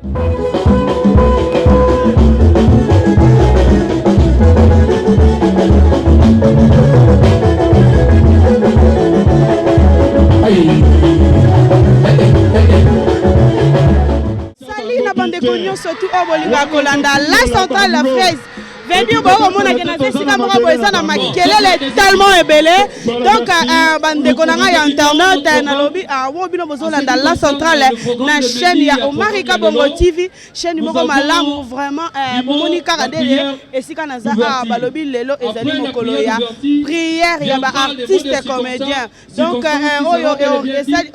Salut na bande konyo surtout au bolinga kolanda la centrale la fraise. Venir bon mon a gena sika mo ko eza na makelele tellement ebele donc bande konanga ya internet na lobby wo bino bozolanda la centrale na chaîne ya Omarika Bongo TV chaîne moko malamu vraiment bomoni kaka dele esika na za balobi lelo ezali mokolo ya prière ya ba artiste comédien donc oyo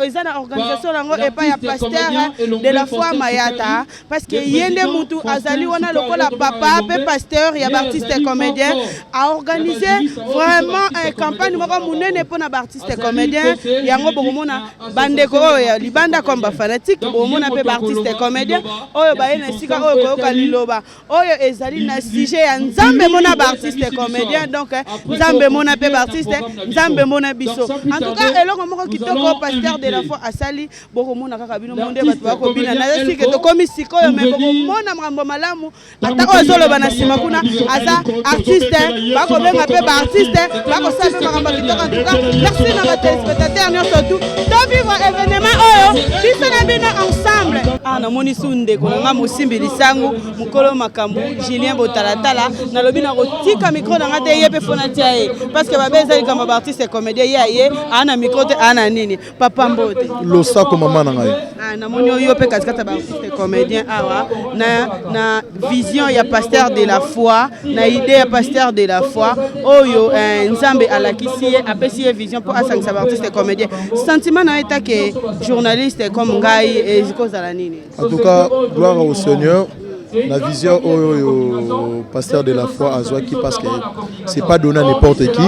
eza na organisation nango et pas ya pasteur de la foi Mayata parce que yende mutu azali wana lokola papa pe pasteur ya artiste comédien a organisé vraiment une campagne moko munene pour na artiste comédien yango bokomona bandeko oyo libanda comme ba fanatique bomona pe artiste comédien oyo ba ena sika oyo koyoka liloba oyo ezali na sujet ya nzambe mona ba artiste comédien donc nzambe mona pe artiste nzambe mona biso en tout cas eloko moko kitoko pasteur de la foi asali bokomona kaka bino monde bato bakobina na sika to komi sikoyo me bokomona mambo malamu ata oyo zoloba na sima kuna artiste, bako benga pe ba artiste, bako sape makamba kitoko en tout cas. Merci na ba téléspectateurs nous surtout. To vivre événement oyo, biso na bino ensemble. Na moni sunde ko nga musimbi lisangu, mukolo makambu, Julien Botalatala, na lobi na kotika micro na ngate ye pe fona tia ye parce que ba beza kama ba artiste comédien ye ana micro te ana nini. Papa Mbote. Losa ko mama na ngai. Na moni yo pe kaskata ba artiste comédien awa na vision ya pasteur de la foi. Na idée ya pasteur de la foi oyo nzambe alakisi apesi vision pour asangisa artiste comédien sentiment na eta que journaliste comme ngai ezikozala nini en tout cas gloire au Seigneur. La vision au pasteur de la foi à Zouaki parce que c'est pas donné à n'importe qui.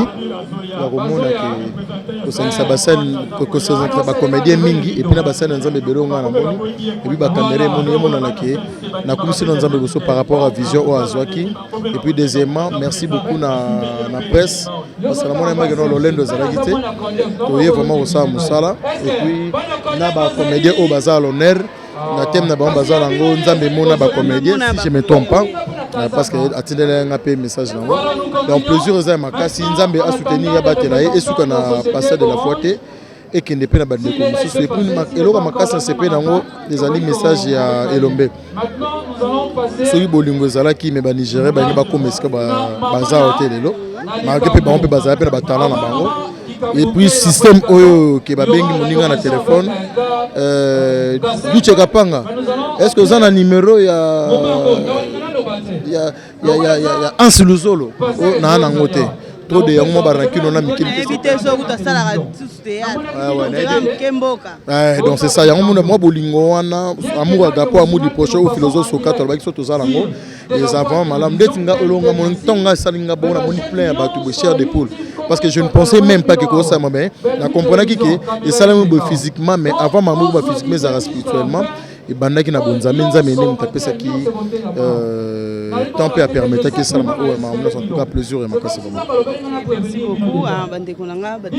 La comédien mingi et puis la bassine ensemble belonga na moni et puis ba caméra moni mona na ke na commission ensemble par rapport à vision au Zouaki et puis deuxièmement merci beaucoup na presse parce que la mona magno lolendo zalagité to yé vraiment au sa musala et puis na ba comédien au bazar l'honneur na thème na ba bazar ngo nzambe mona ba comédien si je me trompe pas parce que atindela nga pe message nango donc plusieurs za makasi nzambe a soutenir ya batela et suka na pasteur de la foi et qui ne peut pas battre comme ça et puis eloko makasi c'est pe nango les amis message ya Elombe soki bolingo zala ki me ba Nigeria ba ni ba komeska ba bazar hotel lelo malgré pe ba on peut bazar pe na ba talent na bango. Et puis système oyo ke babengi moninga na téléphone ducheka panga est-ce que vous avez un numéro ya Ansiluzolo na nangote trop de yango baraki non na mikili éviter so kuta sala ka théâtre donc c'est ça yango moi bolingo wana amour agapo amour du prochain au philosophe sokato ba kiso to sala ngo les avant malam detinga olonga mon tonga salinga bona moni plein ba tu cher de poule parce que je ne pensais même pas que ça m'a bien na comprendre que et ça physiquement mais avant maman physiquement ça spirituellement et bandaki na bonzambe nzambe ne mutapesa ki temps peut permettre que ça m'a en tout cas plaisir et ma casse vraiment merci beaucoup bande konanga bato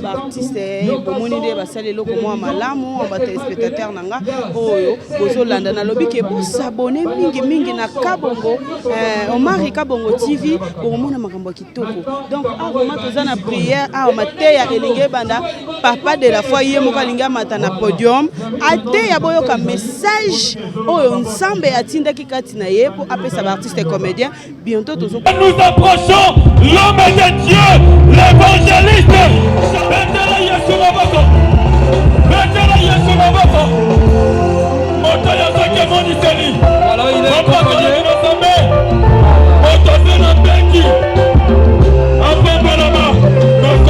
artiste bomoni de basale loko moi malamu ba téléspectateur nanga oyo bozolanda na lobi ke bo s'abonner mingi na Kabongo Omarika Bongo TV pour mona makambo kitoko donc vraiment tozana prière mateya elinge banda papa de la foi yemo kalinga mata na podium ate ya boyoka message oyo nsambe atinda kikati na ye pour appeler sa artiste comédien bientôt nous approchons l'homme de Dieu l'évangéliste Betela Yesu Maboko moto ya zake moniseli alors il est comédien moto na benki après Panama l'homme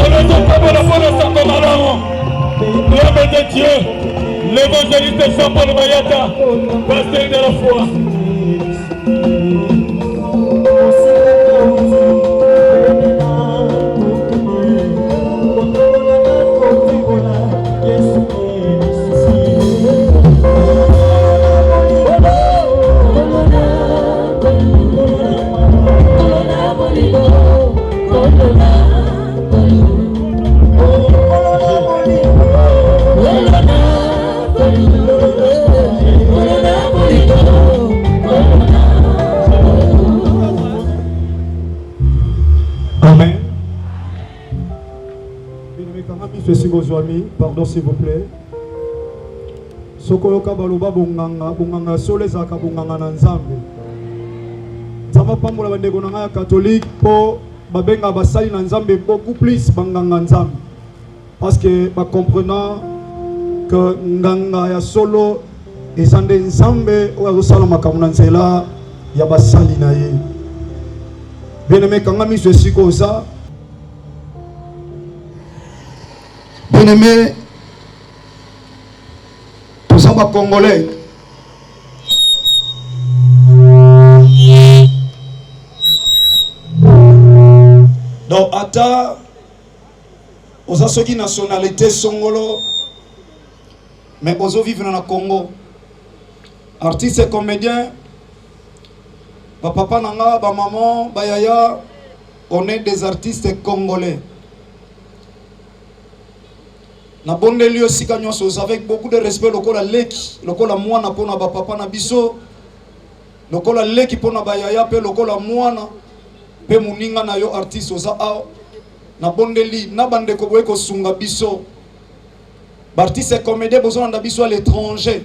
de Dieu l'évangéliste Jean-Paul Mayata pasteur de la foi. Bozwami, pardon s'il vous plaît. Sokoyoka baloba bonganga solezaka bonganga na nzambe. Nzamba pambola bandeko na catholique po babenga basali na nzambe beaucoup plus banganga nzambe. Parce que ba comprenant que nganga ya solo ezande nzambe oyo sala makambo na nzela ya basali na ye. Bien-aimé kangami je suis comme ça. Bien-aimé, tous ça va congolais. Donc, Ata, aux ceux qui nationalité songolo, mais aux vivre dans le Congo. Artiste et comédien, ba papa nanga, ba maman, ba yaya, on est des artistes congolais. Na bonde lieu sika nyonso avec beaucoup de respect lokola leki lokola mwana pona ba papa na biso lokola leki pona ba yaya pe lokola mwana pe muninga na yo artiste oza a na bonde li na bande ko boye ko sunga biso ba artiste comédien bozo na biso à l'étranger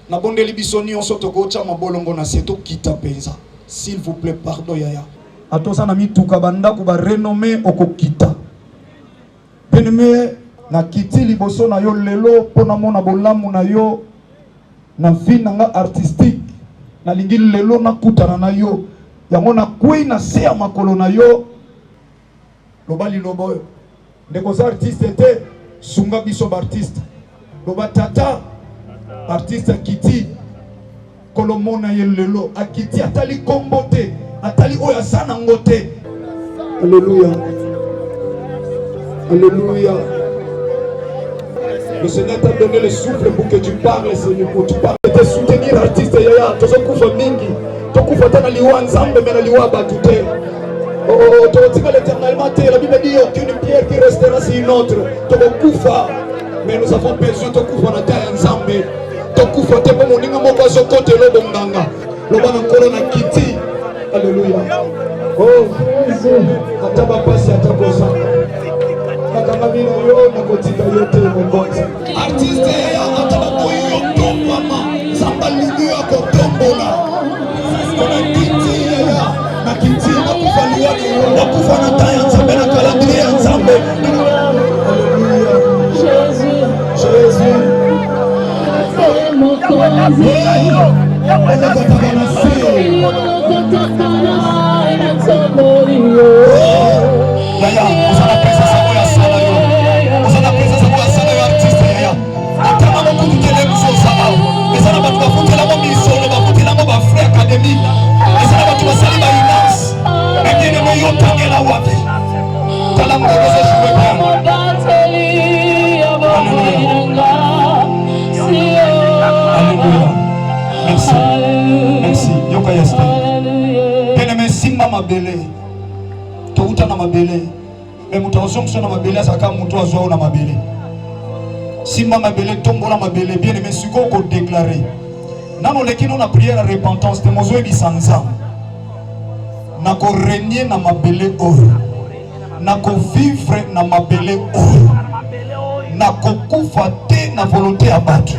na bonde li biso nyonso to ko cha mabolongo na seto kita penza s'il vous plaît pardon yaya atosa na mituka banda ko ba renommé okokita bien-aimé na kiti liboso na yo lelo pona mona bolamu na yo na vie nanga artistique na lingi lelo na kutana na yo yango na kui na se ya makolo na yo lobali lobo ndeko za artiste te sunga biso ba artiste loba tata artiste kiti kolomona ye lelo akiti atali kombote atali oya sana ngote. Alléluia, alléluia. Le Seigneur t'a donné le souffle pour que tu parles, Seigneur, pour tu parles. De soutenir l'artiste, yaya, tozo kufa mingi, to kufa tana liwa nzambe mena liwa batute. Oh, totika l'éternellement terre, la Bible dit aucune pierre qui restera sur une autre. Togo kufa, mais nous avons besoin de kufa na ta nzambe. To kufa te po moninga moko zo kote lo bonganga. Lo bana nkolo na kiti. Alléluia. Oh, ataba pasi atakosa. Artiste ataba oyo tombama samba lugu yako tombola kona kiti ya na kiti na kufaliwa na kufa na taya nzambe na calendrier ya nzambe. Alléluia. Jésus c'est mon Merci. Yoka yeste. Bien-aimé, simba mabele. Touta na mabele. Mais mutazongso na mabele asaka mutu azwa na mabele. Simba mabele tombo na mabele. Bien-aimé, siko ko déclarer. Nano lekino na prière à repentance te mozo ebisanza. Na ko régner na mabele oro. Na ko vivre na mabele oro. Na ko kufa te na volonté ya batu.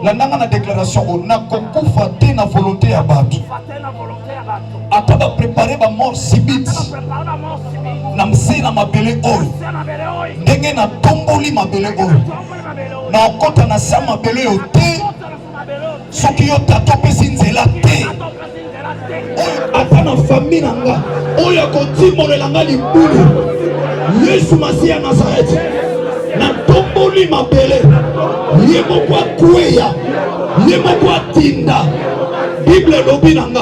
La nanga na déclaration na kokufa te na volonté ya batu. Ataba préparer ba mort subite. Na mse na mabele oyo. Ndenge na tomboli mabele oyo. Na okota na sa mabele yo te. Soki yo tato pesi nzela te. Oyo ata na famille nanga. Oyo kotimbolela nga libulu. Yesu Masia Nazareth. Na tomboli mabele. Yemo kwa kweya, yemo kwa tinda. Bible lobi nanga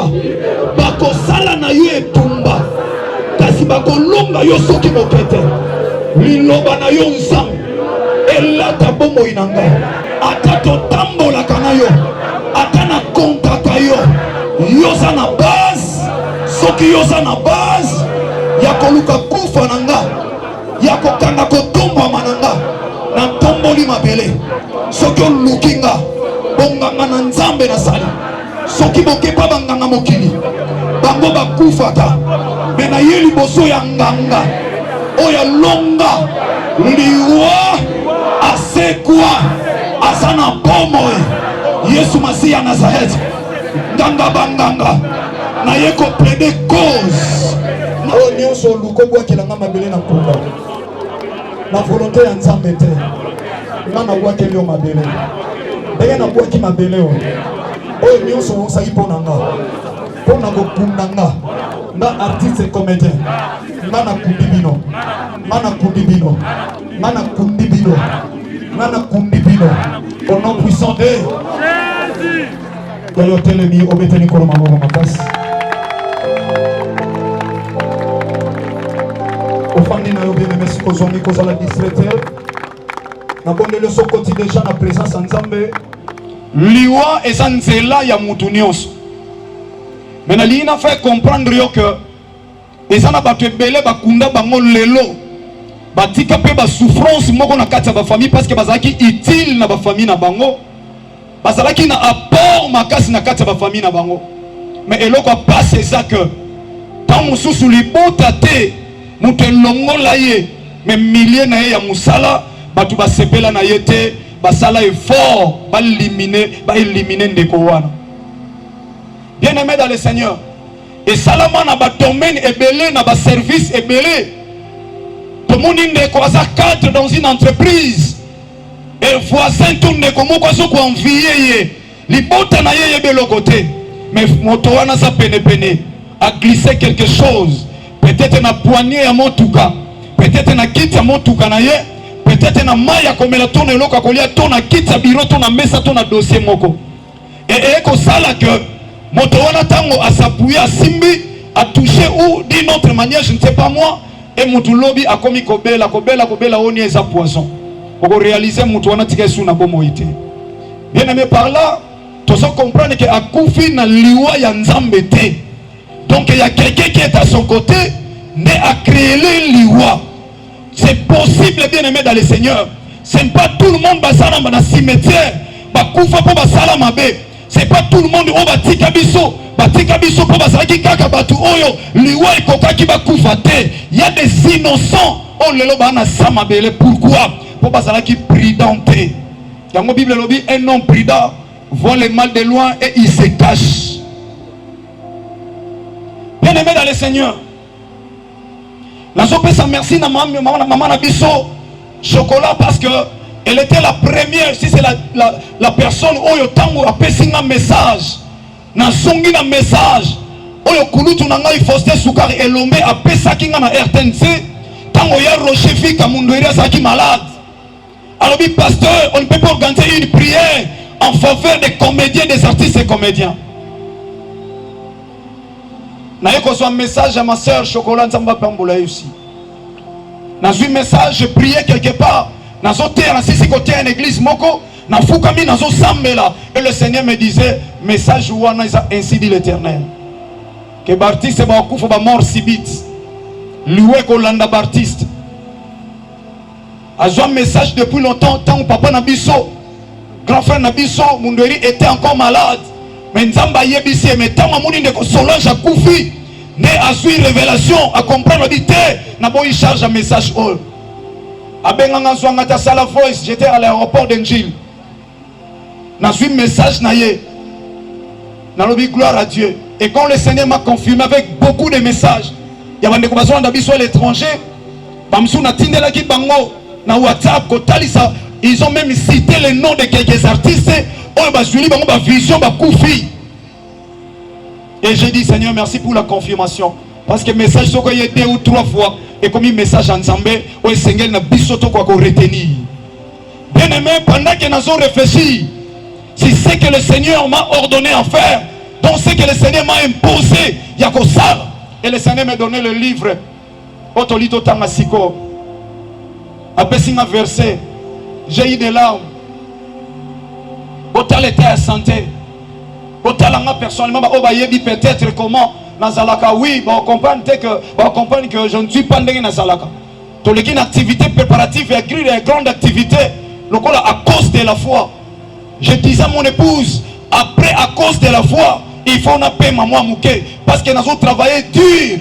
bako sala na yo etumba kasi bako longa yo soki mokete liloba na yo nzam elata bomoi nanga ata totambola kana yo ata na kontaka yo yoza na base soki yoza na base ya koluka kufa nanga ya kokanga kotombama nanga na tomboli mabele soki olukinga bonganga na nzambe na sali soki bokepa banganga mokili bango bakufata me na ye liboso ya nganga oyo longa liwa asekwa asana bomo Yesu Masiya Nazareth nganga banganga na yeko plaider cause na nyonso luko bwakela mabele na kunda na volonté ya Nzambe te ngana bwakeli mabele ndenge na bwaki mabele oyo nyonso osali mpona nga mpona kokunda nga artiste comédien nga nakundi bino au nom puissant de Jésus. Yayo telemi obeteni kolo maboko makasi ofandi na yo bene merci kozongi kozala distraiteur na bondele sokoti déjà na présence ya Nzambe liwa eza nzela ya mutu nyonso mais nalingi na faire comprendre yo que eza na bato ebele bakunda bango lelo batika pe ba souffrance moko na kati ya bafamille parce que bazalaki utile na bafamille na bango bazalaki na apport makasi na kati ya bafamille na bango mais eloko apase eza que tant mosusu libota te moto elongola ye mais millier na ye ya mosala bato basepela na ye te basala effort baélimine ndeko wana. Bien aimé dans le Seigneur, et salama na ba domaine ebele na ba service ebele tout le monde ndeko aza cadre dans une entreprise et voisin tout ndeko moko azo ko envier ye libota na ye yebelo côté mais moto wana sa pene a glissé quelque chose peut-être na poignée ya motuka peut-être na kiti ya motuka na ye peut-être na maya komela tona eloko kolia tona kiti ya bureau tona mesa tona dossier moko et ko sala que moto wana tango asapouya simbi a touché ou d'une autre manière je ne sais pas moi et mutu lobi a komi kobela oni eza poison pour réaliser mutu wana tika sou na bomo ité. Bien aimé par là tu dois comprendre que akufi na liwa ya Nzambe te donc il y a quelqu'un qui est à son côté né à créer les liwa. C'est possible bien aimé dans le Seigneur, c'est pas tout le monde basala na cimetière bakufa po basala mabe. C'est pas tout le monde au batika biso po bazaki kaka batu oyo liwa ikokaki bakufa te. Il y a des innocents oh lelo bana sama bele pourquoi po bazalaki prudent te. Dans la Bible lobi un homme prudent voit le mal de loin et il se cache. Bien aimé dans le Seigneur, nazopesa merci na maman na biso chocolat parce que elle était la première, si c'est la personne oyo tango apesi nga message na songi na message oyo kulutu na ngai Faustin Sukari elombe apesaki nga na RTNC tango ya Rocher Fika Mundweri asaki malade. Alors oui pasteur, on ne peut pas organiser une prière en faveur des comédiens, des artistes et comédiens. Na yeko so un message à ma soeur Chocolat Nzamba Pambola aussi. Dans un message, je priais quelque part. Nazo terre si côté une église moko na fukami nazo sambela et le Seigneur me disait message wana ainsi dit l'Éternel que Baptiste ba kufa ba mort subite loué ko landa Baptiste a un message depuis longtemps tant papa na biso grand frère na biso Mundweri était encore malade mais Nzamba yebisi mais tant amuni de Solange a kufi ne a su révélation à comprendre dit na bo il charge un message all. J'étais à l'aéroport d'Engil. J'ai eu un message naïe. J'ai gloire à Dieu. Et quand le Seigneur m'a confirmé avec beaucoup de messages, il y a des conversations d'habitude à l'étranger. Ils ont même cité les noms de quelques artistes. Et j'ai dit Seigneur merci pour la confirmation. Parce que le message soit qu'il y a 2 ou 3 fois et comme un message en Zambé, où le Seigneur n'a pas soto quoi qu'on retenir. Bien aimé, pendant que nous avons réfléchi, si c'est que le Seigneur m'a ordonné à faire, donc c'est que le Seigneur m'a imposé, il y a que ça. Et le Seigneur m'a donné le livre. Otolito Tangasiko. Après un verset, j'ai eu des larmes. Autant l'état à santé. Autant la personnellement, peut-être comment. Nazalaka, oui, on comprend que je ne suis pas dans Nazalaka. Tu as une activité préparative et une grande activité. À cause de la foi. Je disais à mon épouse, après, à cause de la foi, il faut qu'on paie maman mouké. Parce que nous avons travaillé dur.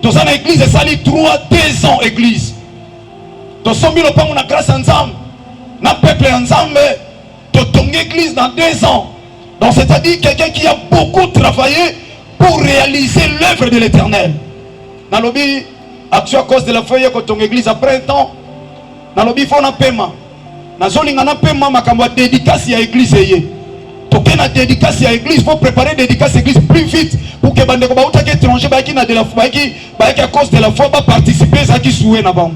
Dans une église, ça a 2 ans église. To sombi lo pango na grâce ensemble. Na peuple ensemble. To ton église dans 2 ans. Donc c'est-à-dire quelqu'un qui a beaucoup travaillé pour réaliser l'œuvre de l'Éternel. Dans lobby, action à cause de la feuille que ton église après un temps. Dans lobby, il faut un paiement. Dans un paiement, ma campagne dédicace à l'église. Toké na dédicace à l'église, il faut préparer dédicace à l'église plus vite pour que bande ko ba étranger ba qui na de la foi qui à cause de la foi ba participer ça qui souhait na bon.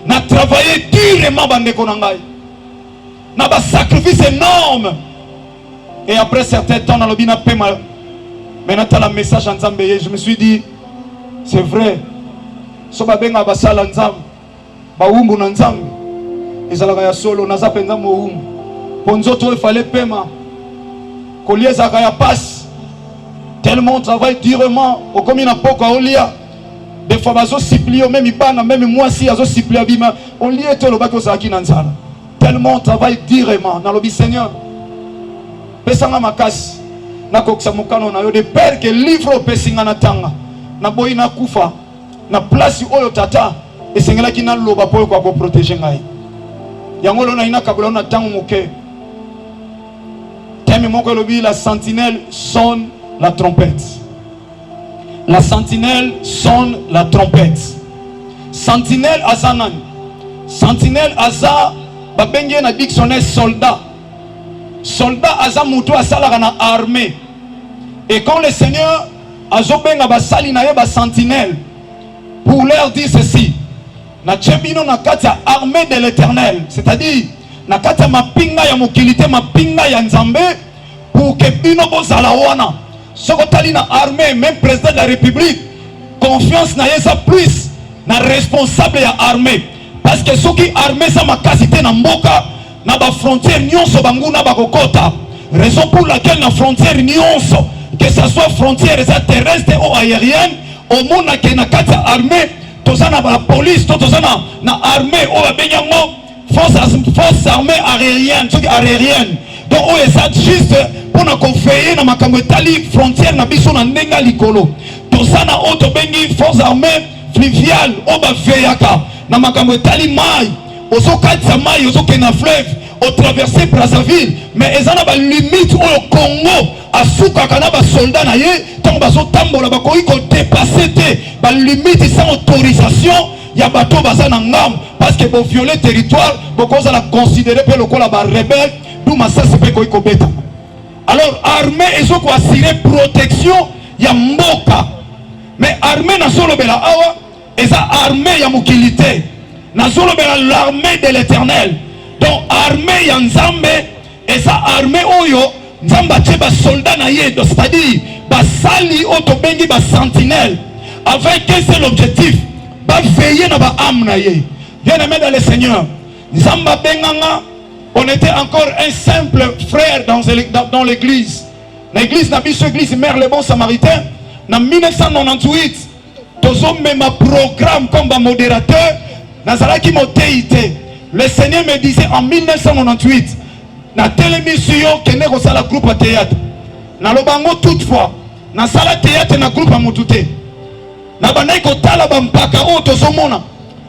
Na travailler durement bande ko na ngai. Na ba sacrifice énorme. Et après certains temps dans le bina paiement. Maintenant tu as le message en Zambie, je me suis dit c'est vrai. So ba benga ba sala nzambe. Ba umbu na nzambe. Ezalaka ya solo na za penza mo umbu. Ponzoto il fallait paiement. Collier Zagaya passe. Tellement on travaille durement. Au comme il n'a pas qu'à Olia. Des fois, ils ont supplié, même Ibana, même moi si, ils ont supplié Abima. On lit et tout le bac aux Zaki Nansala. Tellement on travaille durement. Dans le Seigneur. Pesanga Makas. Na koksa mukano na yo de père que livre au Pessinga Natanga. Na boy na kufa. Na place oyo tata. Et Seigneur qui n'a l'oba pour protéger ngai. Yangolo na ina kabula na tangu muke. La sentinelle sonne la trompette. La sentinelle sonne la trompette. Sentinelle azanan. Sentinelle aza babenge na dictionnaire soldat. Soldat aza muto asala na armée. Et quand le Seigneur azobenga basali na ye ba sentinelle pour leur dire ceci. Na chebino na kata armée de l'Éternel, c'est-à-dire na kata mapinga ya mokilité mapinga ya nzambe pour que bino bozala wana soko tali na armée même président de la République confiance na yesa plus na responsable ya armée parce que soki armée sa makasité na mboka na ba frontière nyonso banguna bakokota raison pour laquelle na frontière nyonso que ça soit frontière terrestre ou aérienne au monde na kata armée tozana ba police tozana na armée ou benyango force armée aérienne, aérienne. Donc on est juste pour nous confier dans ma camétali frontière na biso na ndenga likolo. Tozana auto bengi force armée fluviale au ba feyaka na ma camétali mai. Ozo katsa mai ozo kena fleuve au traverser Brazzaville mais ezana ba limite au Congo asuka kana ba soldat na ye tant bazo tambola ba ko dépasser te ba limite sans autorisation. Il y a bateau bazan en ngam parce que pour violer territoire beaucoup ça la considérer pour le la rebelle d'où ma ça c'est pas quoi beta. Alors armée ils ont assurer protection ya mboka mais armée na solo bela awa et ça armée ya mukilité na solo bela l'armée de l'Éternel. Donc armée ya nzambe et ça armée oyo nzamba teba soldat na ye c'est-à-dire basali auto bengi ba sentinelle avec quel c'est l'objectif va veiller dans ba âme na ye. Bien aimé dans le Seigneur, Zamba Benganga, on était encore un simple frère dans l'église. L'église n'a pas l'église Mère le Bon Samaritain. En 1998, tozo même un programme comme un modérateur. Nazaraki motéité. Le Seigneur me disait en 1998, na télémission que ne reçoit la groupe à théâtre. Na lobango toutefois, na sala théâtre na groupe à motouté. Na banai ko tala ba mpaka o tozomona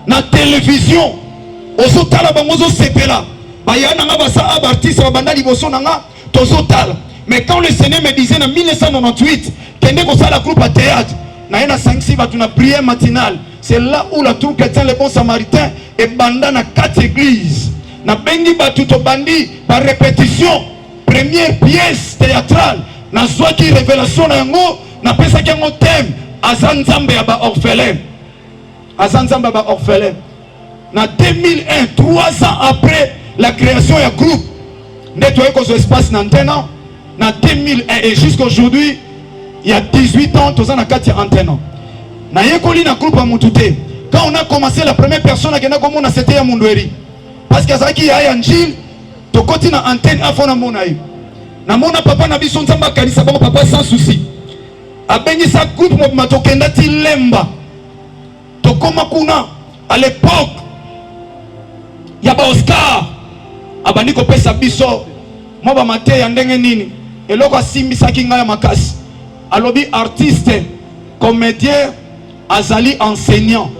na télévision ozo tala ba ngozo sepela bayana nga basa abartiste ba bandali boso nanga tozo tala. Mais quand le Seigneur me disait en 1998 kende ko sala groupe à théâtre na yena 5-6 batu na prière matinale, c'est là où la troupe chrétien le Bon Samaritain et banda na 4 églises na bengi batu to bandi par répétition première pièce théâtrale na zwaki révélation na yango na pesa yango thème Azanzambe aba orphelin. Azanzambe aba orphelin. Na 2001, 3 ans après la création du groupe, nettoyer qu'on espace d'antenne. Na 2001 et jusqu'à aujourd'hui, il y a 18 ans, tous en a 4 antennes. Na yekoli na groupe à Moutouté. Quand on a commencé, la première personne à Gena Komona c'était à Mundweri. Parce que ça qui a un Gilles, to côté na antenne à fond na monaï. Na mona papa na bison zamba kanisa bon papa sans souci. Abengi sa groupe matokenda tilemba tokoma kuna à l'époque yaba Oscar abandi ko pesa biso mo ba mate ya ndenge nini eloko asimbisa kinga ya makasi alobi artiste comédien azali enseignant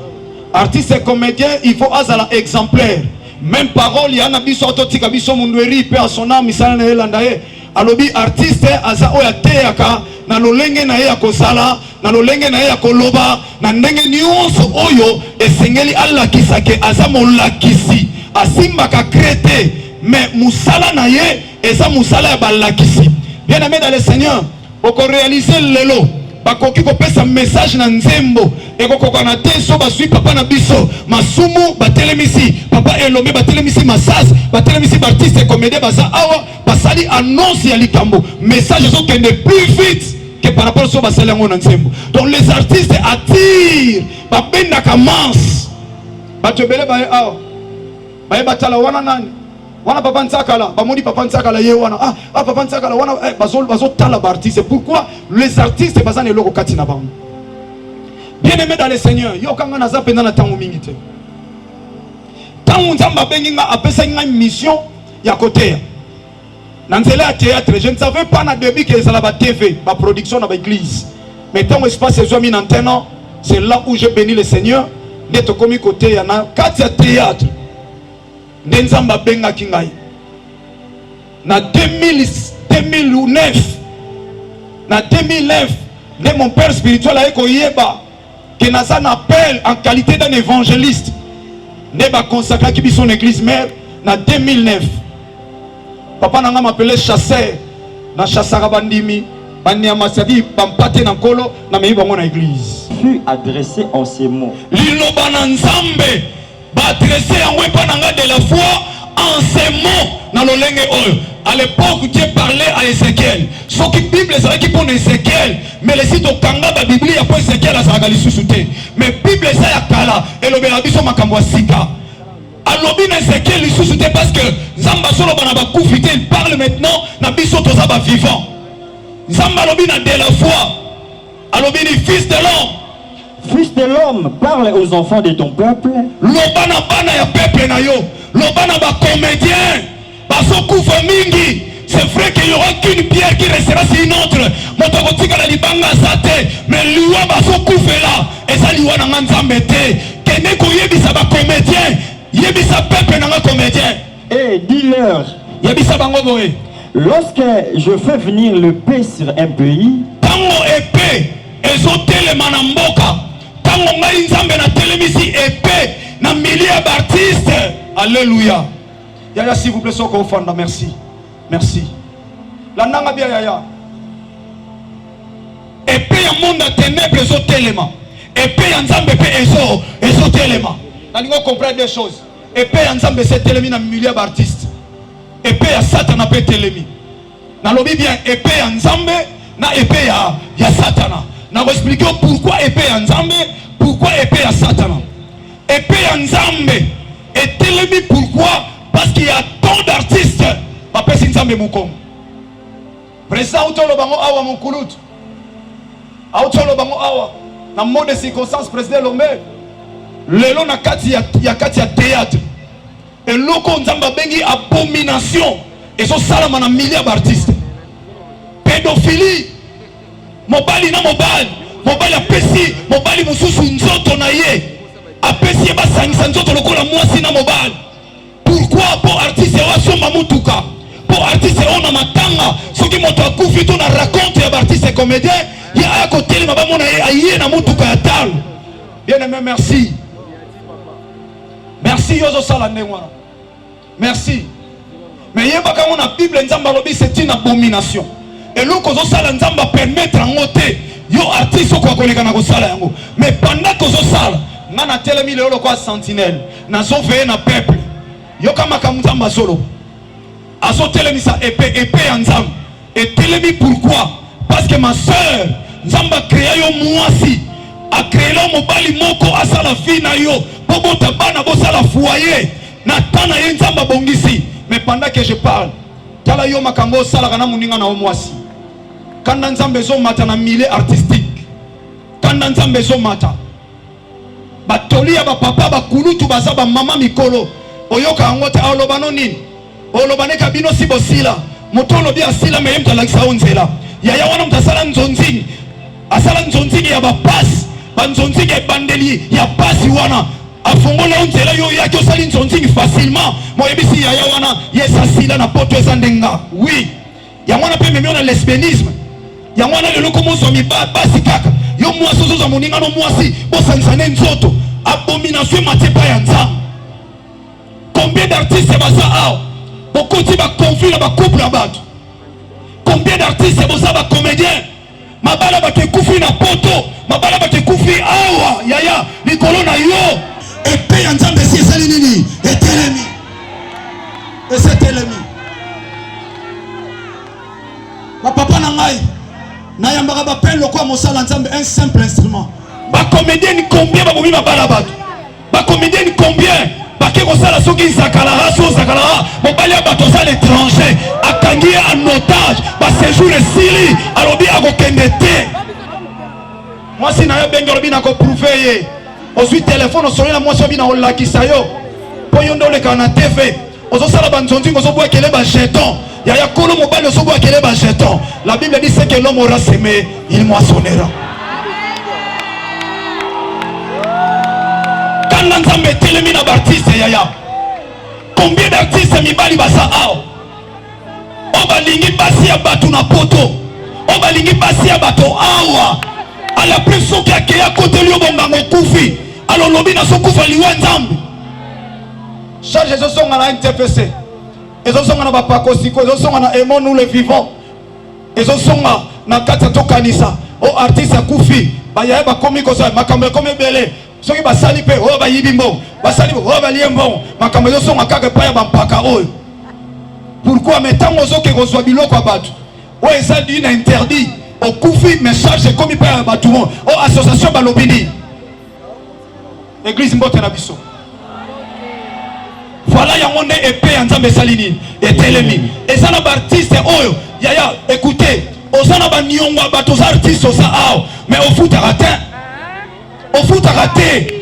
artiste et comédien, il faut azala exemplaire. Même parole, il y a un biso autotika biso mundweri pe à son âme misala na elandaye. Alobi artiste aza oya teaka na lolenge na ya kosala, na lolenge na ya koloba, na ndenge nyonso oyo esengeli alla kisake aza molakisi. Asimba ka créé mais musala na ye eza musala ya balakisi. Bien aimé dans le Seigneur, pour réaliser lelo bakoki kopesa message na nzembo ekoko na te so bazui papa na biso masumu batelemisi papa elomé batelemisi masas batelemisi artiste et comédien baza awa basali annonce ya likambo message so kende plus vite que par rapport so basali yango na nzembo. Donc les artistes attirent babenda kamans batebele ba awa ba batala wana nani wana papa ntsakala bamoni papa ntsakala ye wana papa ntsakala wana bazo tala ba artiste. Pourquoi les artistes bazana eloko kati na bango? Bien aimé dans le Seigneur, yo kanga naza penda na tango mingi te. Tango nzamba bengi nga apesa nga mission ya côté. Na nzela ya théâtre, je ne savais pas na début que ça la TV, ba production na ba église. Mais tant espace est mis en antenne, c'est là où je bénis le Seigneur d'être commis côté ya na kati ya théâtre. Nzamba benga kingai. Na 2009 na 2009 de mon père spirituel a ekoyeba que naza na appel en qualité d'un évangéliste ne ba consacrer qui son église mère na 2009 papa nanga m'appelait chasseur na chassara bandimi banyama sadi bampate na kolo na meyi bango na église fut adressé en ces mots liloba na nzambe ba adressé yango epa nanga de la foi en ces mots na lolenge oyo. À l'époque, Dieu parlait à Ézéchiel. Ce qui Bible, c'est vrai qu'il pose Ézéchiel. Mais les sites au Kanga, la Bible, il y a pas Ézéchiel à Saragali sous-souté. Mais Bible, c'est à Kala. Et le Bélabiso Makamwa Sika. Alors, bien Ézéchiel, il sous-souté parce que Zamba Solo Banaba Koufité, il parle maintenant, Nabiso Tozaba vivant. Zamba Lobina de la foi. Alors, bien, fils de l'homme. Fils de l'homme, parle aux enfants de ton peuple. Lobana Bana ya peuple na yo. Lobana ba comédien. C'est vrai qu'il n'y aura qu'une pierre qui restera sur une autre. Mais l'Iwa baso koufé là. Et ça l'Iwa n'a pas m'embêté. Kene ko yebisa ba comédien. Yebisa peuple n'a pas comédien. Et dis-leur. Yebisa bango boé. Lorsque je fais venir le paix sur un pays. Tango épée. Ezote le manamboka. Tango nga inzambe na telemisi épée. Na milliers d'artistes. Alléluia. Yaya, s'il vous plaît, soko ofanda, merci. Merci. La nanga bien yaya. Épée ya monde à ténèbres ezo téléma. Épée ya nzambe pe ezo téléma. Na lingo comprendre des choses. Épée ya nzambe c'est télémi na milliers d'artistes. Épée ya Satan pe télémi. Na lobi bien épée ya nzambe na épée ya Satan. Na vous expliquer pourquoi épée ya nzambe, pourquoi épée ya Satan. Épée ya nzambe est télémi pourquoi? Parce qu'il y a tant d'artistes. Papa Sinzambe Moukom. Président Outolo Bango Awa Moukoulout. Outolo Bango Awa. Dans le mode de circonstance, président Lomé. Le long na kati ya théâtre. Et loko Nzamba Bengi abomination. Et so salama na milliers d'artistes. Pédophilie. Mobali na mobali. Mobali apesi. Mobali mususu nzoto na ye. Apesi eba sangisa nzoto loko la mwasi na mobali. Pourquoi pour artiste wa Mamoutuka pour artiste on a matanga ce qui monte à coup vite on a raconté à artiste comédien il y a à côté les mamans na na Mutuka ya tal. Bien aimé, merci. Merci yozo sala ndengwana. Merci. Mais yeba quand on a Bible nzamba lobi c'est une abomination. Et loko zo sala nzamba permettre en ôter yo artiste ko koleka na ko sala yango. Mais pendant que zo sala ngana telemi le loko sentinelle na zo veiller na peuple. Yoka makamuzamba solo. Aso telemi sa épée en nzambe. Et telemi pourquoi? Parce que ma soeur nzamba créa yo mwasi. A créé l'homme mobali moko asa la vie na yo. Bobo tabana bosa la foyer. Na tana ye nzamba bongisi. Mais pendant que je parle, tala yo makambo sala kana muninga na mwasi. Kanda nzambe zo mata na milieu artistique. Kanda nzambe zo mata. Batolia ba papa ba kulutu baza ba mama mikolo. Oyoka angote aolobano nini olobane kabino sibosila motolo bia sila meye mtalakisa onzela yaya wana mtasala nzonzini asala nzonzini ya bapasi banzonzini ya bandeli ya pasi wana afongola onzela yo yaki osali nzonzingi facilement moyebisi yaya wana yesasila na poto eza ndenga oui yango wana mpe memi na lesbianisme yango wana lelo komozwa basi kaka yo mwasi ozozwa moningano mwasi bosanisane nzoto abomination matie pa ya nzambe. Combien d'artistes baza awa bokoti baconflit na bacouple ya bato? Combien d'artistes boza bacomédien mabala bakekufi na poto mabala bakekufi awa yaya likolo na yo epe ya nzambe esi esali nini etelemi esi etelemi. Bapapa na ngai nayambaka bapene lokola mosala nzambe un simple instrument. Bacomédien combien babomi mabala bato? Bacomédien combien bake kosala soki zakalara so zakalara mobali ya bato aza l'étranger akangi ye en otage baséjour esili alobi akokende te. Mwasi na yo benge olobi nakoprouve ye ozwi telefone osoli na mwasi obi na olakisa yo mpo yo nde olekaka na tv ozosala banzonzingi ozobwakele bajeton yaya kolo mobali ozobwakele bajeton. La Bible dit c'est que l'homme aura semé il moissonnera. Kanda nzambe telemi na bartiste yaya. Combien d'artistes mibali basa ao obalingi basi ya bato na poto obalingi basi ya bato awa ala preso ki akeya kote liyo bongango kufi alolobi na so kufa liwa nzambe charge ezosonga na NTPC ezosonga na bapakosiko ezosonga na Aimons nous les vivants ezosonga na kati ya tokanisa o artiste akufi bayaya bakomi kosa makambo ekomi ebele soki basali pe o bayibi mbongo basali o balie mbongo makambo ezosonga kaka epai ya bampaka oyo. Pourquoi metango ozoke kozwa biloko ya bato o eza dina interdit okufi mais charge ekomi epai ya bato o association balobi nini église mbote na biso. Voilà yango nde epe ya nzambe esali nini etelemi eza na baartiste oyo yaya écoutez oza na baniongo ya bato oza artiste oza awa mais ofutaka te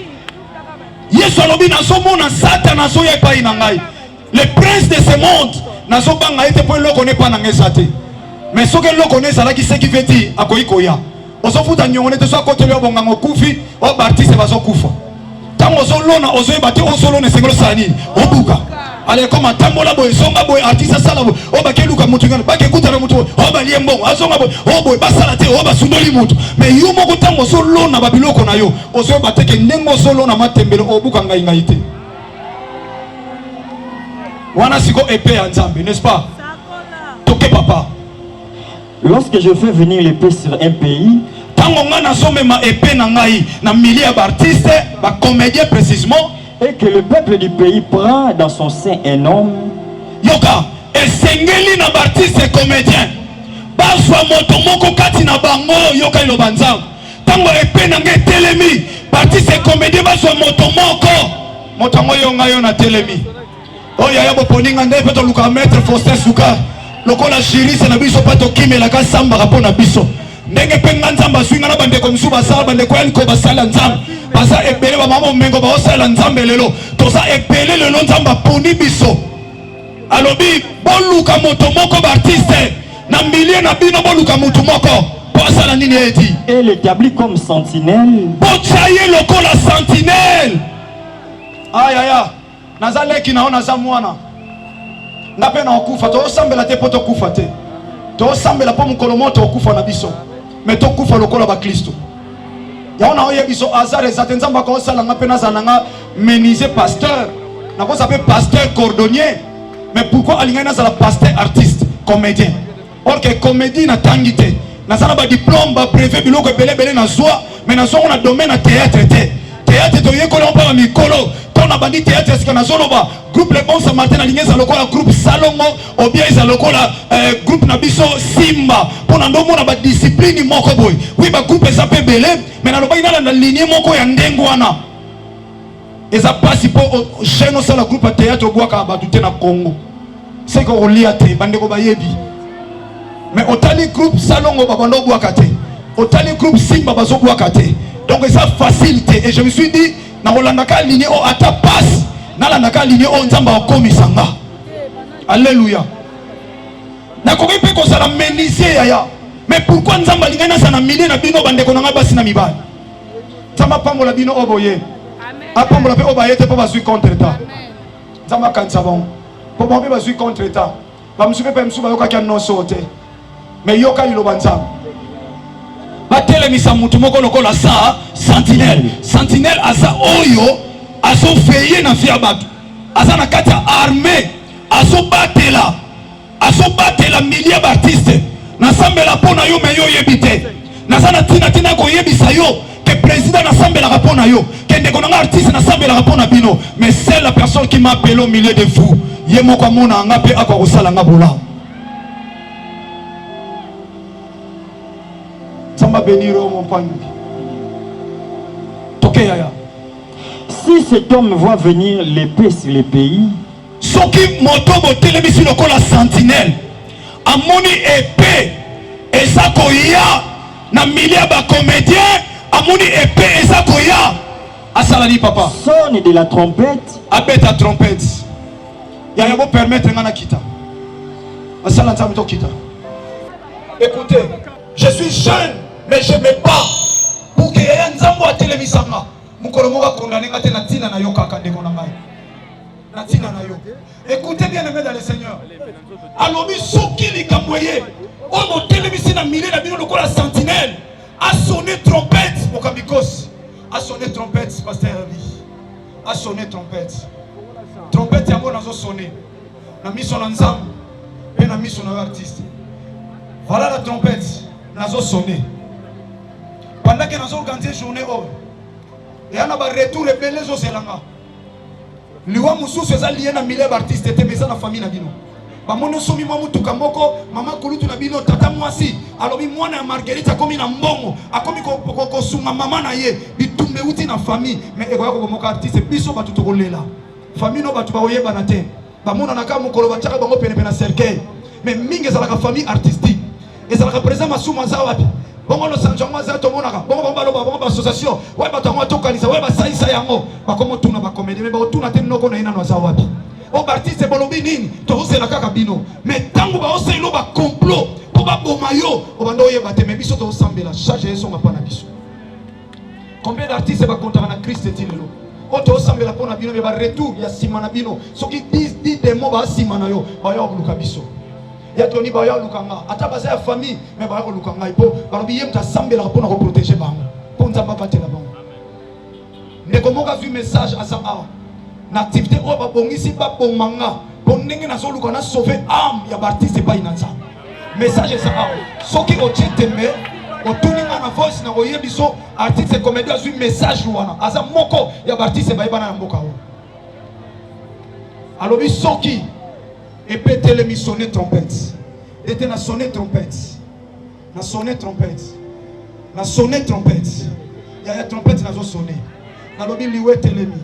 yesu alobi nazomona satana azoya epai na ngai le prince de ce monde nazobanga ete mpo eloko nepa na ngai eza te mais soki eloko ne ezalaki seki veti akoki koya ozofuta niongo nete so akoteli yo bongango okufi o baartiste bazokufa ntango ozolona ozoyeba te ozolona esengeli osala nini obuka alekoma tambola boye zonga boye artiste asala boye o bakeluka mutu ngana bakekutana mutu o balie mbongo azonga boye o boye basala te o basundoli mutu mais yo moko ntango ozolona babiloko na yo ozoyeba te ke ndenge ozolona matembele obuka ngai te wana siko epée ya nzambe n'est-ce pas toke papa. Lorsque je fais venir l'épée sur un pays, tango nga nazomema epée na ngai na milieu ya baartiste bacomédien précisément et que le peuple du pays prend dans son sein un homme, yoka esengeli na baartiste comédien bazwa moto moko kati na bango yoka iloba nzambe tango epée na ngai telemi baartiste comédien bazwa moto yango yo ngai yo na telemi oyo ya boponinga nde pe toluka maître Faustin Suka lokola shirise na biso pa tokimelaka sambaka mpo na biso ndenge mpe nga nzambe azwinga na bandeko mosusu basala bandeko ya liko basala nzambe baza ebele bamama omengo baosala nzambe lelo toza ebele lelo nzambe aponi biso alobi boluka moto moko baartiste na milie na bino boluka moto moko po asala nini eti et l'établit comme sentinelle, botya ye lokola sentinelle. Ayaya naza leki nao naza mwana nga mpe na okufa tosambela te mpo tokufa te tosambela mpo mokolo moto okufa na biso me tokufa lokola baklisto yango na oyebi biso azar eza te nzambe akosala nga mpe nazala nga menise pasteur nakoza mpe pasteur cordonnier mais pourquoi alingai nazala pasteur artiste comédien or que comédie natangi te naza na badiplôme babreve biloko ebelebele nazwa mais nazwango na domaine ya théâtre te théâtre toyekola mpa bamikolo tona bandi théâtre esika nazoloba groupe Le Bon Samaritain alingi eza lokola groupe Salongo obia eza lokola groupe na biso Simba mpona ndomona badiscipline moko boye wi bagroupe eza mpe ebele me nalobaki nalanda linie moko ya ndenge wana eza mpasi mpo chaine osala groupe ya théâtre obwaka bato te na Congo seke olia te bandeko bayebi mais otali groupe Salongo babanda obwaka te otali groupe Simba bazobwaka te donc eza facile et je me suis dit nakolandaka linie o ata passe nalandaka linie o nzambe akomisanga alléluia nakoki mpe kozala menuisier yaya mais pourquoi nzambe alingai nazala na milie na bino bandeko na ngai basi na mibali nzambe apambola bino o boye apambola pe obayete po bazui contre ta nzamba kanisa bon po bombe bazui contre ta ba musupe pe musuba yoka kya no sote mais yoka liloba nzamba batelemisa mutu moko lokola sa sentinelle aza oyo azo veiller na vie ya bato aza na kati ya armée azo batela milliers d'artistes nasambela pona yo me yo yebite nasana tina ko yebisa yo que président nasambela rapona yo que ndeko na artiste nasambela rapona bino mais c'est la personne qui m'a appelé au milieu de vous yemo kwa mona nga pe akwa kosala nga bola samba beniro mon pandu tokeyaya. Si cet homme voit venir l'épée sur les pays, soki motobo telemisi lokola sentinelle amoni épée ezako ya na milia ba comédien amoni épée ezako ya asalani papa sonne de la trompette, abeta trompette ya yabo permettre ngana kita asala nzambe to kita. Écoutez, je suis jeune mais je me bats pour que ya nzambo atelemisanga mukolo moka condamné ngate na tina na yo kaka ndeko na ngai na tina na yo. Écoutez bien aimé dans le Seigneur, alobi soki likamboye o motelemisi na milieu na bino lokola sentinelle a sonné trompette mokambikos a sonné trompette pasteur Ravi a sonné trompette yango nazo sonné na miso na nzambe pe na miso na artiste. Voilà la trompette nazo sonné pendant que nazo organiser journée oh et on a ba retour et les oselanga liwa mususu eza lié na milieu d'artiste te mesa na famille na bino bamono somi mwa mutuka moko mama kulutu na bino tata mwasi alobi mwana ya Marguerite akomi na mbongo akomi ko sunga mama na ye bitumbe uti na famille mais ekoya ko moka artiste biso batu tokolela famille no batu baoyeba na te bamona na ka mukolo bataka bango pene na cercueil mais mingi ezalaka famille artistique ezalaka présent masuma za wapi bongo lo sanjongo za to monaka bongo baloba bongo association ouais batango to kanisa ouais basaisa yango bakomo tuna ba comédie mais ba tuna te noko na ina no za wapi o artiste bolobi nini to osela kaka bino mais tango ba oselo ba complot po ba bomayo o bando yeba te mais biso to osambela charge yeso ngapa na biso. Combien d'artistes ba kontra na Christ etilelo o to osambela pona bino mais ba retour ya sima na bino soki 10 des mots ba sima na yo ba yo luka biso ya toni ba ya lukanga ata baza ya famille mais ba ya lukanga ipo balobi yem ta sambela pona ko protéger bango po nzamba batela bango ndeko moka vu message asa a na activité o ba bongisi ba bomanga bon ndenge na soluka na sauver âme ya artiste ba inanza message asa a soki o chetembe o tuninga na voice na oyebiso artiste comédie azu message wana asa moko ya artiste ba ibana na mboka o alobi soki et peut-être me sonner trompette. Et tu as sonné trompette. Na sonné trompette. Na sonné trompette. Il y a une trompette qui a sonné. Na lobi liwe telemi.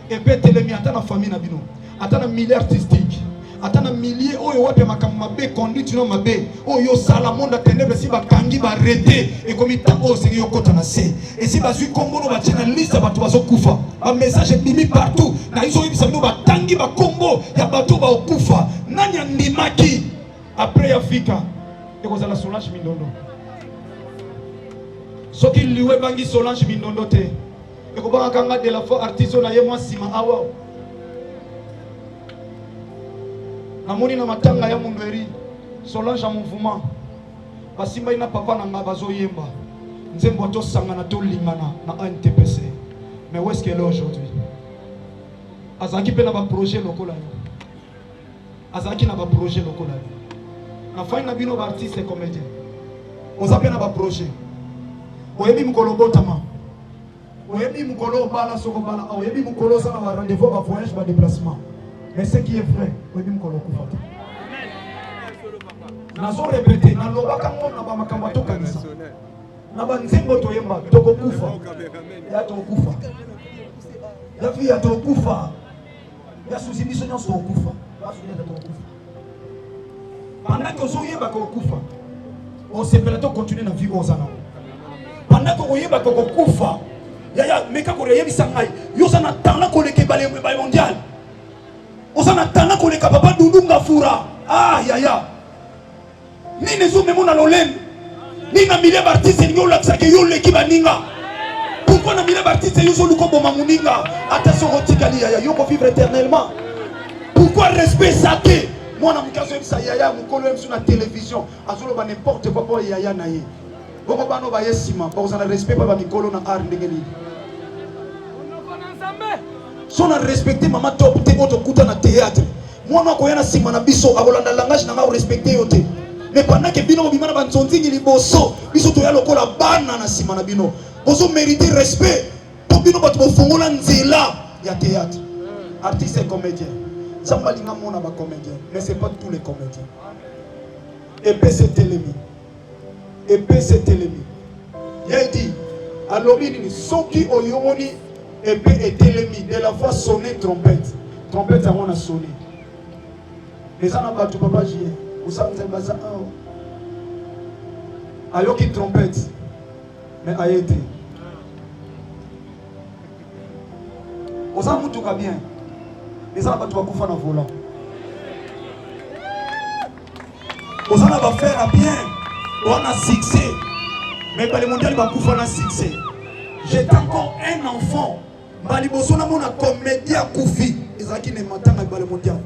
Et peut-être me attend la famille na bino. Attend un milieu artistique. Attend un milieu oyo wapi makambe conduite no mabe. Oyo sala monde ténèbres si ba kangi ba rete et comme ta o c'est yo kota na se. Et si ba zui kombo no ba tena liste ba to ba kufa. Un message bimi partout. Na iso yebisa bino ba tangi ba kombo ya bato ba okufa. Nani andimaki après Afrika ekozala Solange Mindondo soki liwe bangi Solange Mindondo te ekobanga kanga de la fois artiste na ye mwa sima awa namoni na matanga ya mundweri Solange a mouvement basimba ina papa na nga bazoyemba nzembo to sangana to lingana na NTPC mais où est-ce qu'elle est aujourd'hui azaki pe na ba projet lokola azaki na ba projet lokola na fin na bino ba artiste et comédien ozape na ba projet oyebi mukolo botama oyebi mukolo bala soko bala oyebi mukolo sana ba rendez-vous ba voyage ba déplacement mais ce qui est vrai oyebi mukolo kufata nazo répéter na lobaka ngona ba makambo to kanisa na ba nzembo to yemba toko kufa ya to kufa ya fi ya to kufa ya susi biso nyonso okufa pendant que ozoyeba kokufa osepela to continuer na vie ozana pendant que oyeba kokufa ya meka ko yebisa ngai yo sana tanga koleka bale mondial osana tanga koleka papa dundunga fura ya nini zo memona lolen nina milieu artiste ni yo laksa ke yo leki baninga pour pourquoi na mille artistes yozo luko boma muninga attention rotikali yaya yoko vivre éternellement. Pourquoi respect saké moi na mukazo bisa yaya mukolo msu na télévision azolo ba n'importe quoi pour yaya na ye boko bano ba yesima pour ça na respect pas ba mikolo na art ndengeli so na respecter mama top te auto kuta na théâtre moi na ko yana sima na biso akolanda langage na nga respecter yote mais pendant que bino bimana ba nzonzingi liboso biso to ya lokola bana na sima na bino bozo mériter respect pour bino bato bofongola nzela ya théâtre artiste et comédien Samba linga mona ba comédien mais c'est pas tous les comédiens et puis c'est l'ennemi et puis c'est l'ennemi il a dit alobi ni soki oyomoni et puis est l'ennemi de la voix sonner trompette trompette on a sonné les ana ba tu papa jie usamze baza ayoki trompette mais ayete osa mutu ka bien les ana ba tu bakufa na volant osana va faire bien on a succès mais pas les mondiales bakufa na succès j'étais encore un enfant baliboso na mona comédien koufi ezaki ne matanga ba le mondial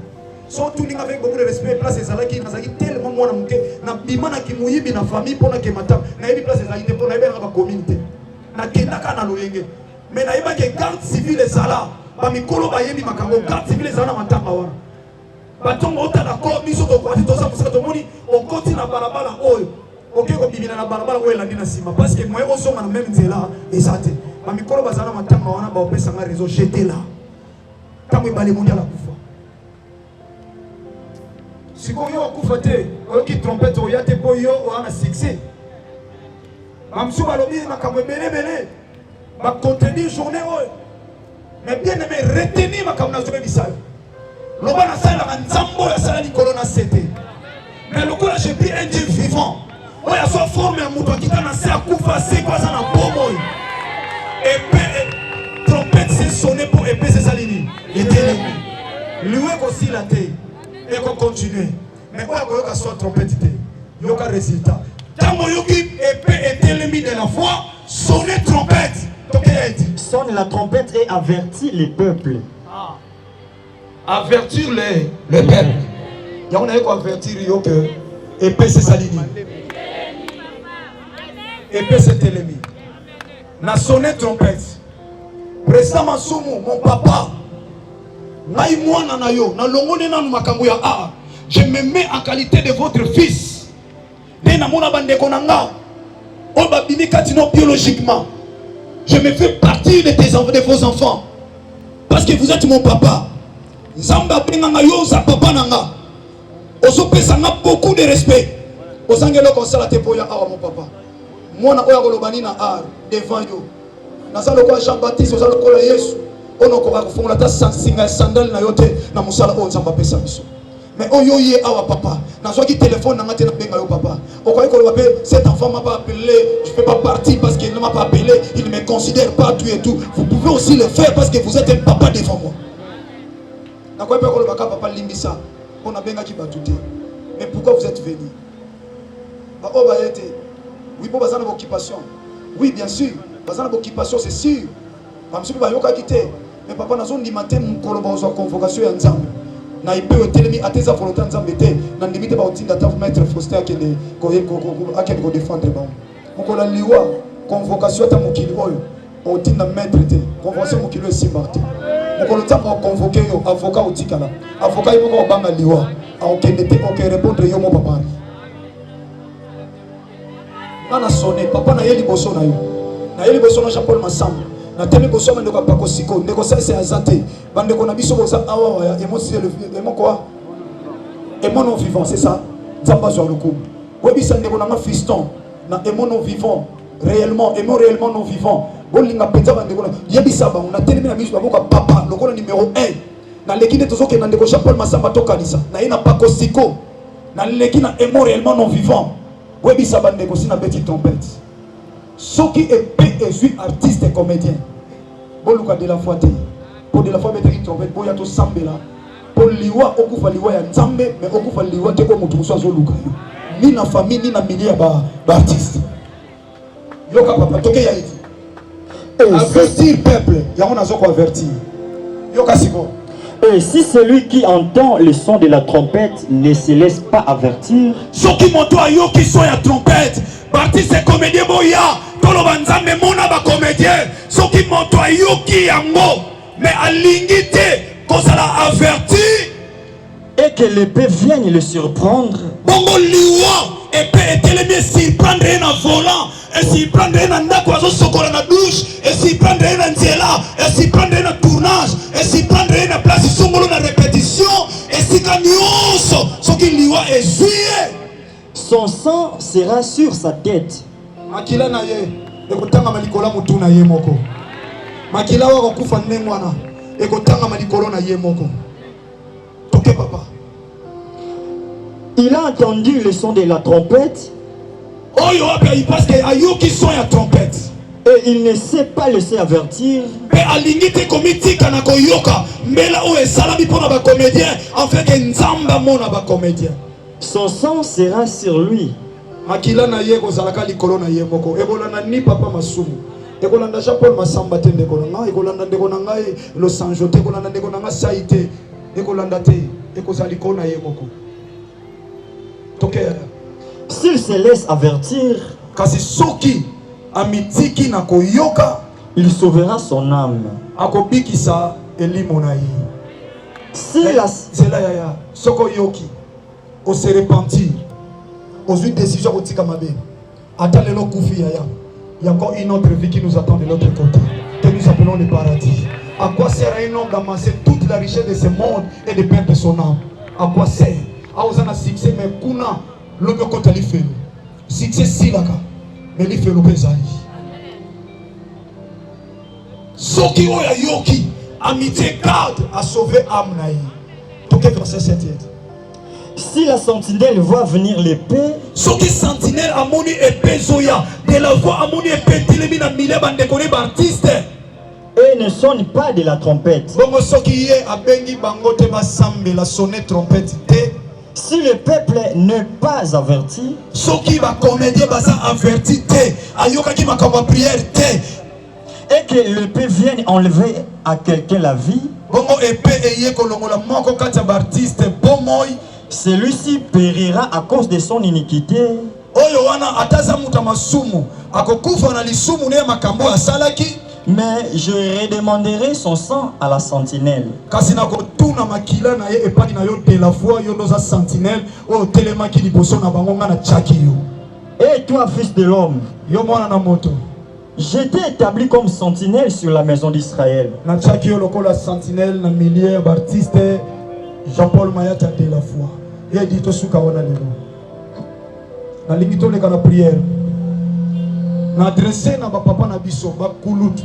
surtout ninga avec beaucoup de respect place ezalaki nazaki tellement mwana muke na bimana ki muyibi na famille pona ke matanga na yebi place ezalaki pona yeba ba communauté na kendaka na loyenge mais na yeba ke garde civile ezala ba mikolo ba yebi makambo garde civile ezala na matanga wana batongo otala ko biso to kwati to sa musaka to moni on continue na balabala oyo oke ko bibina na balabala oyo landi na sima parce que moi osoma na même nzela ezate ba mikolo bazala matanga wana ba opesa nga réseau j'étais là tamwe bale mondial akufa siko yo akufa te oyoki trompette oya te po yo wana succès mamsu balobi makambo belebele ba contenir journée oyo mais bien aimé retenir makambo na journée bisala loba na sala na nzambo ya sala likolo na sete mais lokola j'ai pris un Dieu vivant oya so forme ya mutu akita na se akufa se kwa za na bomo épée trompette c'est sonné pour épée c'est ça lini était lui aussi la té et qu'on continue mais oya koyoka so trompette té yoka résultat tango yoki épée était l'ennemi de la foi sonner trompette sonne la trompette et avertit les peuples. Avertir le peuple. Il y a un avertir que épée c'est salini. Épée c'est l'ennemi. Na sonné trompette. Président Masumu, mon papa. Na imwana na yo, na longone na makambo ya a. Je me mets en qualité de votre fils. De na mona bande konanga. O babimi katino biologiquement. Je me fais partie de vos enfants. Parce que vous êtes mon papa. Zamba benganga yo za papa nanga. Oso pesanga beaucoup de respect. Osangelo konsala te poya awa mon papa. Mona oya kolobani na art devant yo. Nazalo kwa Jean-Baptiste ozalo kola Yesu. Ono ko kufunga ta singa sandal na yote na musala o nzamba pesa biso. Mais oyo ye awa papa. Nazwa ki téléphone nanga te na benga yo papa. Okoy ko lobe cet enfant m'a pas appelé, je fais pas partie parce qu'il ne m'a pas appelé, il ne me considère pas tout et tout. Vous pouvez aussi le faire parce que vous êtes un papa devant moi. Nakoy pa ko loba papa limbisa. On a benga ki batute. Mais pourquoi vous êtes venu? Ba o ba yete. Oui, pour bazana occupation. Oui, bien sûr. Bazana occupation, c'est sûr. Ba msubi ba yoka kité. Mais papa nazo ndimate mukolo ba ozo convocation ya nzambe. Na ipewe telemi ateza volonté nzambe te. Na ndimite ba otinda ta maître Faustin akende ko défendre ba. Mukola liwa convocation ta mukili oyo. Otinda maître te. Convocation mukili esimbarte. Mukolo tamba convoquer yo avocat otikala. Avocat yoko banga liwa. Akende te OK répondre yo mo papa. Nana sonné papa na yeli boso na yo na yeli boso na Jean-Paul Massamba na temi boso na ndeko pako siko ndeko ça c'est azate bandeko na biso bosa awa ya émotion le émo quoi émo non vivant c'est ça nzamba zo luku webisa ndeko na ma fiston na émo non vivant réellement émo réellement non vivant bolinga penza bandeko na yebisa ba na temi na biso bakoka papa lokola numéro 1 na lekine tozoke na ndeko Jean-Paul Massamba tokalisa na ina pako siko na lekina émo réellement non vivant. Oui, ça va négocier une petite trompette. Ceux qui est artiste et comédien. Pour de la foi, pour de la foi, mettre une trompette, pour y avoir sambe là. Pour liwa, okufa liwa ya nzambe, mais okufa liwa te ko mutu so luka. Ni na famille, ni na milieu ba artiste. Yoka papa, toke ya iti. Avertir peuple. Yango nazo ko avertir. Yo kasiko. Et si celui qui entend le son de la trompette ne se laisse pas avertir, ceux qui montent à yo qui sont à trompette, parti c'est comédien boya, tout le banza mais mon aba comédien, ceux qui montent à yo qui yango, mais à l'ingité, qu'on l'a averti, et que l'épée vienne le surprendre, bongo liwa, épée et les s'y prendre un volant, et s'y prendre un ndakwazo sokola na douche, et s'y prendre un nzela, et s'y prendre un tournage, et s'y prendre un place, ils sont na répétition, et s'y gagnons, ce qui liwa est joué. Son sang sera sur sa tête. Makila na ye, ekotanga malikola mutu na ye moko. Makila wa kufa nengwana, ekotanga malikolo na ye moko. Toke papa. Il a entendu le son de la trompette. Oh yo parce que ayo qui sont à trompette. Et il ne s'est pas laissé avertir. Mais alingite komiti kana koyoka, mbela o esalabi pona ba comédien, en fait que nzamba mona ba comédien. Son sang sera sur lui. Makila na ye ko zalaka likolo na ye moko. Ekolanda ni papa masumu. Ekolanda Jean-Paul Masamba te ndeko na ngai, ekolanda ndeko na ngai Los Angeles te, ekolanda ndeko na ngai Saite. Ekolanda te, ekozali likolo na ye moko. Toke. S'il se laisse avertir, kasi soki amitiki na koyoka, il sauvera son âme. Akobikisa elimo na ye. Si la zela ya soko yoki, o se repentir, aux une décision au tika mabe. Attends le koufi ya. Il y a encore une autre vie qui nous attend de l'autre côté, que nous appelons le paradis. À quoi sert un homme d'amasser toute la richesse de ce monde et de perdre son âme? À quoi sert? À osana succès mais kuna l'homme côté li fait. Succès silaka, mais li fait le pesali. Soki oya yoki, amitié garde à sauver âme naï. Tout est verset 7. Si la sentinelle voit venir l'épée, ce qui sentinelle a moni épée zoya, de la voix a moni épée tilemi na mille bande kone baptiste. Et ne sonne pas de la trompette. Bongo soki ye abengi bango te basambe la sonner trompette te. Si le peuple n'est pas averti, ce qui va comédie baza averti te, ayoka ki makamba prière te. Et que l'épée vienne enlever à quelqu'un la vie, bongo épée eye kolongola moko kati baptiste bomoy. Celui-ci périra à cause de son iniquité. Oyo wana ataza muta masumu akokufa na lisumu ne makambo asalaki. Mais je redemanderai son sang à la sentinelle. Kasi na kotuna makila na ye epani na yo de la foi yo noza sentinelle o telema ki liboso na bango nga na tchaki yo. Et toi, fils de l'homme, yo mwana na moto, j'étais établi comme sentinelle sur la maison d'Israël. Na tchaki yo lokola sentinelle na milieu baptiste Jean-Paul Mayata de la foi. Il dit tout ce qu'on a lelo. Na lingito le kana prière. Na adressé na ba papa na biso ba kulutu.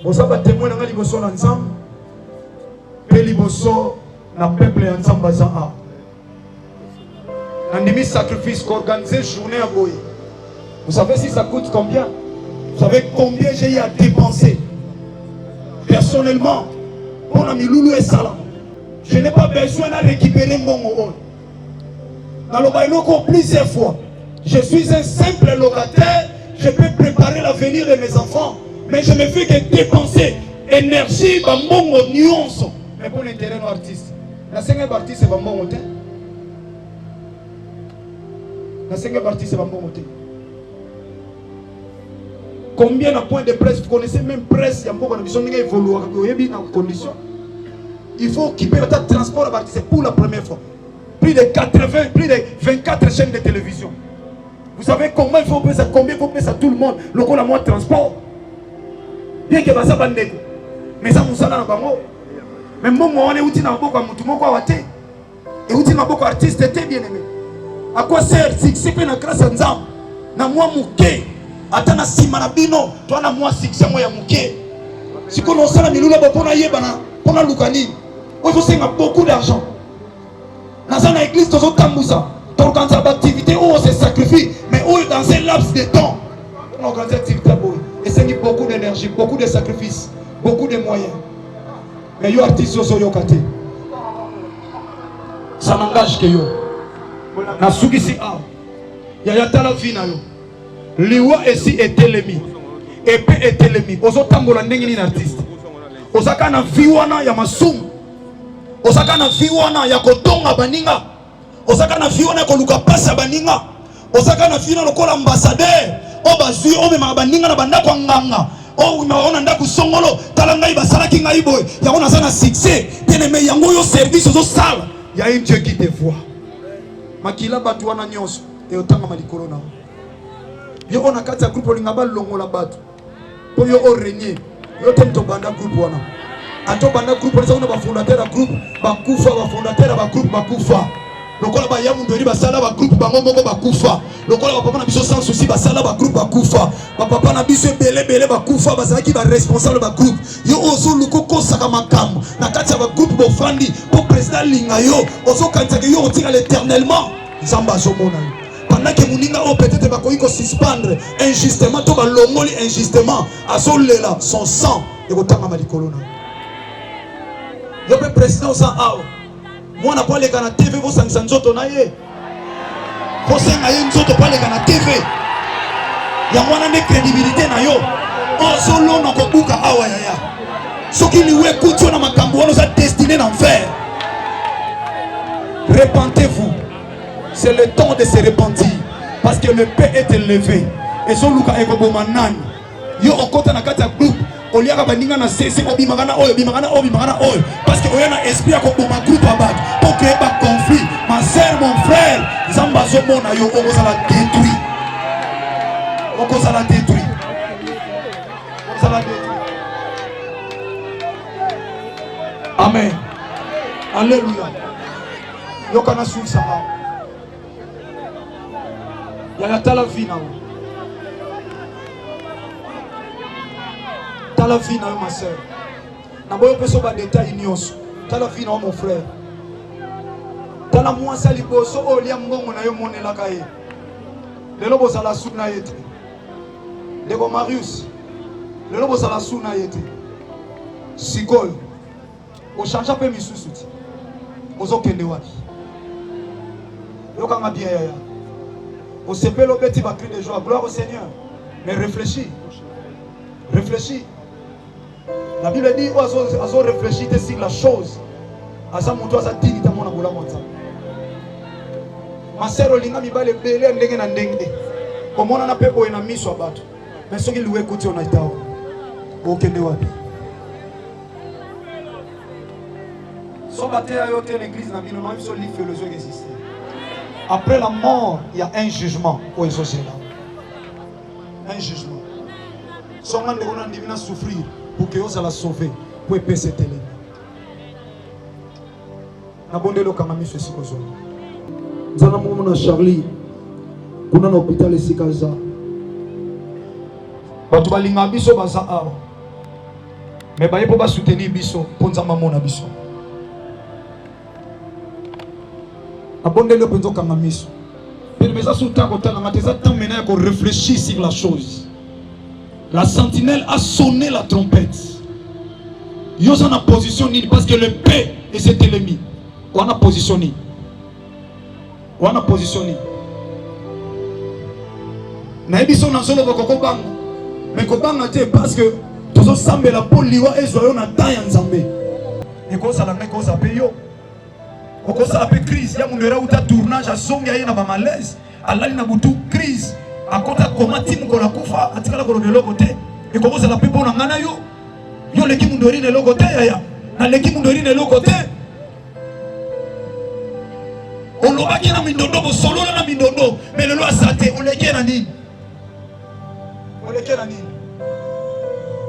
Bosaba témoin na liboso na nzambe. Pe liboso na peuple ya nzambe za a. Na ndimi sacrifice qu'organiser journée à boy. Vous savez si ça coûte combien? Vous savez combien j'ai eu à dépenser personnellement pour la miloulou et salam. Je n'ai pas besoin de récupérer mon rôle. Dans le bailoko plusieurs fois, je suis un simple locataire, je peux préparer l'avenir de mes enfants, mais je ne fais que dépenser énergie, mon nuance. Mais pour l'intérêt de l'artiste, la cinquième partie c'est bon côté. La cinquième partie c'est bon côté. Combien de points de presse, vous connaissez même presse, il y a beaucoup de conditions, il y a conditions. Il faut occuper le transport à partir, c'est pour la première fois. Plus de 24 chaînes de télévision. Vous savez comment il faut payer ça, combien il faut payer ça tout le monde, le coup la moins de transport. Bien que ça va négo. Mais ça nous a bango. Mais moi on est outil dans beaucoup de monde quoi waté. Et outil dans beaucoup artistes était bien aimé. À quoi sert si c'est que na grâce à nzam na moi muke atana simana bino toi na moi succès moi ya muke. Si qu'on on sala milula ba pona yebana pona lukani. Il faut faire beaucoup d'argent. Dans une église, tu as organiser l'activité où on se sacrifie, mais où dans un laps de temps, on organise l'activité. Et c'est beaucoup d'énergie, beaucoup de sacrifices, beaucoup de moyens. Mais les artistes sont yokate. Ça n'engage que yo. Na suki si a. Ya yata la vie na yo. Liwa esi est l'ennemi. épée etelemi ozotambola ndenge nini artiste ozaka na vie wana ya masumu ozaka na vie wana ya kotonga baninga ozaka na vie wana ya koluka pasi ya baninga ozaka na vie wana lokola ambassadeur o bazwi omemaka baninga na bandako ya nganga ona ndako songolo tala ngai basalaki ngai boye yango naza na succès bien-aimé yango oyo service ozosala ya un Dieu qui te voit makila bato wana nyonso eyotangama likolo na yo ona kati ya groupe olinga balongola bato po yo orenie yo te moto banda groupe wana ato banda groupe wana kuna bafondateur ya groupe bakufa bafondateur ya bagroupe bakufa lokola ba yamu ndori basala ba groupe bango moko bakufa lokola ba papa na biso sans souci basala ba groupe bakufa ba papa na biso belé bakufa bazalaki ba responsable ba groupe yo ozo lukoko saka makambo na kati ya ba groupe bofandi po président linga yo ozo kanisa ke yo otira l'éternellement nzamba azomona pendant que muninga o peut-être ba koiko suspendre injustement to ba longoli injustement azolela son sang et kotanga malikolo na yo pe président sa awa mwana po aleka na TV vosangisa nzoto na ye vosenga ye nzoto po aleka na TV ya mwana nde crédibilité na yo ozolona kobuka awa yaya soki liwe kutio na makambo wana oza destiné na enfer. Repentez-vous, c'est le temps de se repentir parce que le paix est élevé et zoluka ekoboma nani yo okota na kati ya groupe oliaka baninga na sese obimagana oyo parce que oyana esprit ya koboma groupe abat pour créer ba conflit. Ma sœur, mon frère, zamba zomona yo okozala détruit, okozala détruit. Amen. Alléluia. Yo kana suisa ha ya tala vie na yo, tala vie na yo ma sœur na boyo peso ba détail nyonso tala vie na yo mon frère tala mwasa liboso olia mbongo na yo monelaka ye lelo bozala suna yete ndeko Marius lelo bozala suna yete sikoyo ochange pe misusu ti ozokende wapi yokanga bien yaya osepelo beti ba cri de joie, gloire au Seigneur, mais réfléchis, réfléchis. La Bible dit ozo réfléchir sur la chose asa muto asa dini ta mona bola monza masero linga mibale bele ndenge na ndenge komona na pepo ena miso abato mais soki liwe kuti ona itawo okende wapi so baté ayo te l'église na bino no so li philosophe existe. Après la mort, il y a un jugement au Exogéla. Un jugement. Seulement on a divina souffrir pour que vous allez sauver, pour payer cette élève. N'abondez le kamami sur ce qu'on a. Nous avons Charlie, nous avons l'hôpital de Sikaza. Batu balinga biso baza awa. Mais baye po ba soutenir biso, pour nzamba mona biso. Abondez-le pour nous miso. Mais ça sous ta côté, maintenant qu'on réfléchit sur la chose. La sentinelle a sonné la trompette. Ils sont en position parce que le paix est cet ennemi. On a positionné. On a positionné. Naïbi son ensemble de Kokobang. Mais Kokobang a été parce que tous ensemble la poliwa et joyeux na taille ensemble. Et quoi ça la met cause à payer. Oko sala pe crise ya mundera uta tournage azongi aye na ba malaise alali na butu crise akota komati mukola kufa atikala ko de lokote e ko sala pe bona ngana yo yo leki mundori ne lokote ya na leki mundori ne lokote olobaki na mindondo bo solo na mindondo mais le loi sate oleki na nini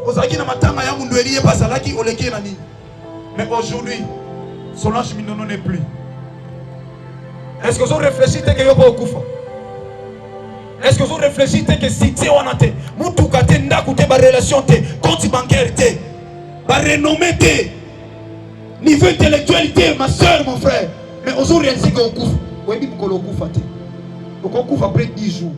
ozaki na matanga ya mundori ye pasalaki oleki na nini mais aujourd'hui Solange Mindono n'est plus. Est-ce que vous réfléchissez que vous avez beaucoup? Est-ce que vous réfléchissez que si tu as été, Moutou Kate Ndakoute, ma relation, compte bancaire, ma renommée, niveau intellectualité, ma soeur, mon frère. Mais vous réalisez que vous couvre. Vous avez dit que vous couvre après 10 jours.